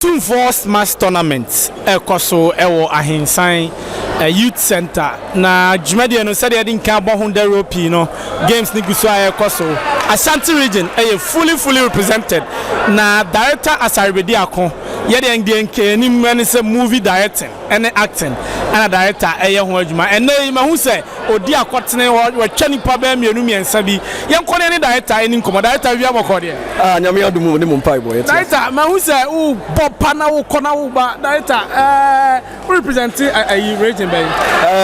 Otumfuo Smash Tournament ekoso ewo ahinsan youth center na Jumadi no said they nka bo Honda Rope no games ni guso ekoso Ashanti Region fully represented na director Asare Bediako ye de ndenke ni mani se movie directing and acting and director ho adwuma and ma hu se odi akotene wo twani pa ba mienu miensa bi ye nkone ni director ni nkomo director wi amokode nyame adumu ni mumpai boy director ma hu se u bopa na wo kona wo ba director represent a region by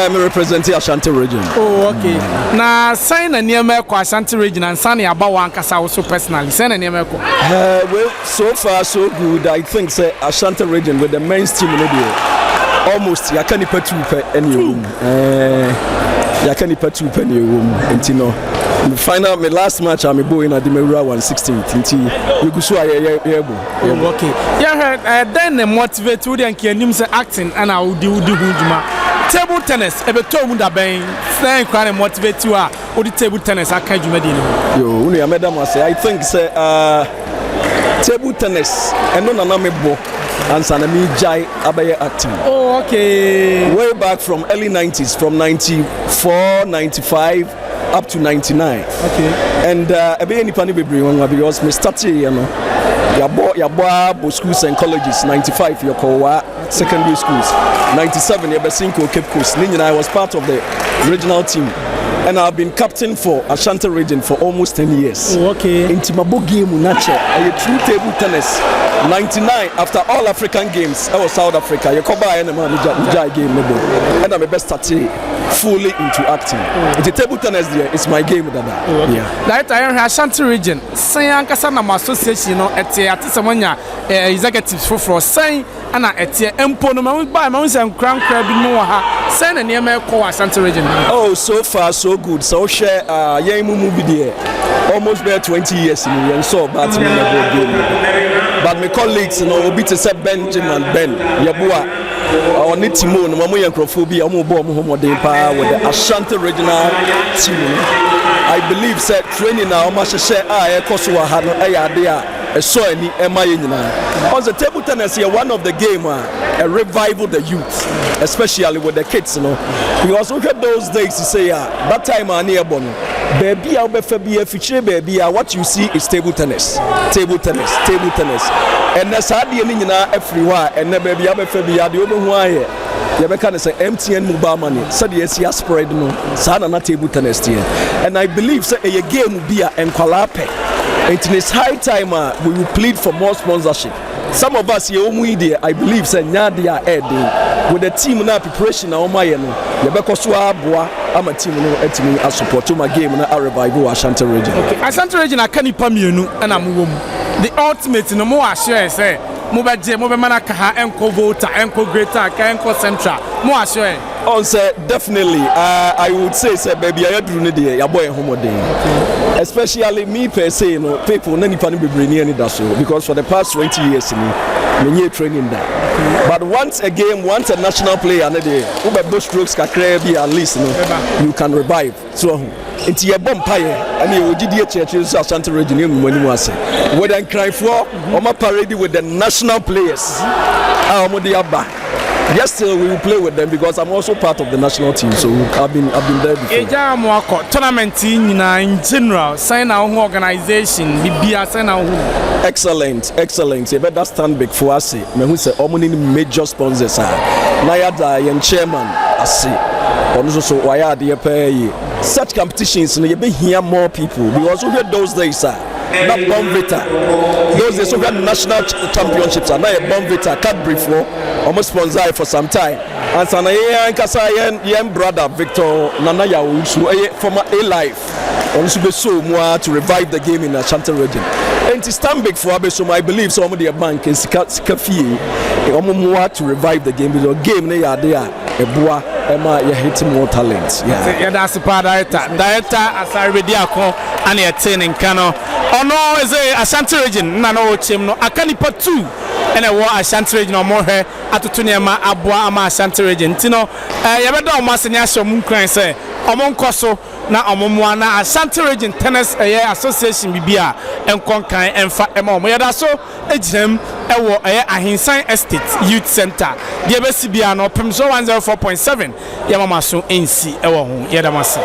me represent Ashanti Region. Oh okay. Na sign na niema ko Ashanti Region and sign aba wan kasa wo so personally sign na niema ko well so far so good. I think say Ashanti Region with the men's team no dey almost ya can put 2 per any room ya can put 2 per any room intino the final my last match I'm boy na the Mewura 116th inti you go so okay yeah then motivate you then kianim say acting and I would do hujuma table tennis ebeto mu da ben say kwa motivate you a odi table tennis aka juma di no yo unu ya madam say I think say table tennis eno na me bo and Sanami Jai Abaye acting. Oh, okay. Way back from early 90s, from 94, 95 up to 99. Okay. And Abaye Nipani Bebre because me started, you know, Yabo schools and colleges, 95 Yokowa secondary schools, 97 Yabasinko Cape Coast. I was part of the regional team. And I've been captain for Ashanti Region for almost 10 years. Oh, okay. In Timabo game Unache, a true table tennis. 99 after all African games, I was South Africa. You come by and Jai game and I'm the best started fully into acting. The table tennis there is my game dada. Okay. Yeah. That I am Ashanti Region. Say ankasa na association no ati samanya executives for say ana ati empo no ma ba ma say nkran bi no ha. Say na niam ko Ashanti Region. Oh, so far so good. So share movie there. Almost there 20 years in and so but my colleagues, you know, obi to say Benjamin Ben Yabua or Nitimo no mamu yankrophobia omo bo mo homode pa with the Ashanti regional team. I believe said training now ma share ekoso ha no ade a so ani ema nyina. On the table tennis here one of the game a revival the youth, especially with the kids, you know. We also had those days to say that time near Bono. Baby, I'll be feature baby. What you see is table tennis. And that's how the Nina everywhere. And the baby, I'll be the over why. You can say MTN mobile money. So the SCA spread no. Sana na table tennis here. And I believe say a game will be a enqualape. It is high time we will plead for more sponsorship. Some of us here, I believe, say Nyadia Edi with the team now preparation now my no. Yabeko Swa Boa, I'm a team no etimi as support to my game na a revival Ashanti Region. Okay, Ashanti Region akani pamienu and I'm the ultimate no more assure say Mobaje Mobemana Kaha Enko Volta, Enko Greater, Enko Central, more assure. On say definitely I would say baby I do need your boy home day. Especially me per se, you know, people nani pani be bringing any that so because for the past 20 years me training that. But once a national player ube strokes kakre be at least you can revive. So it's your bumpire and you would churches Ashanti Region when you say whether cry for or my parade with the national players. Yes, still we will play with them because I'm also part of the national team, so I've been there before. Tournament in general, sign our organization, Excellent. You better stand big for us. Me who say many major sponsors are. Nayada and chairman, I see. Also, why are they pay such competitions? You be hear more people because we had those days, not Bonvita. Those days we had national championships and now Bonvita can't brief for almost sponsor for some time. And so young brother Victor Nanaya who former A-Life also be so more to revive the game in the Ashanti Region. And to stand big for Abesom, I believe some of their bank is Kafi more to revive the game because game they are there. Emma, you're hitting more talent. Yeah, that's the part director Asare Bediako and you're training Kano. Oh no, is a Ashanti Region. No, Chim no. Akanipa 2 and a war Ashanti Region or more here at Tuniama Abua Ama Ashanti Region. Tino, Yabada Masanyasho Munkran say, Omon Koso, na Omomwana Ashanti Region Tennis Association Bibia and Konkai and Fat Emo. Yadaso, a gem. ɛwɔ ahensan estate youth center deɛ bɛsi bia no Opemsuo 104.7 yɛmama so NC ɛwɔ ho yɛdamase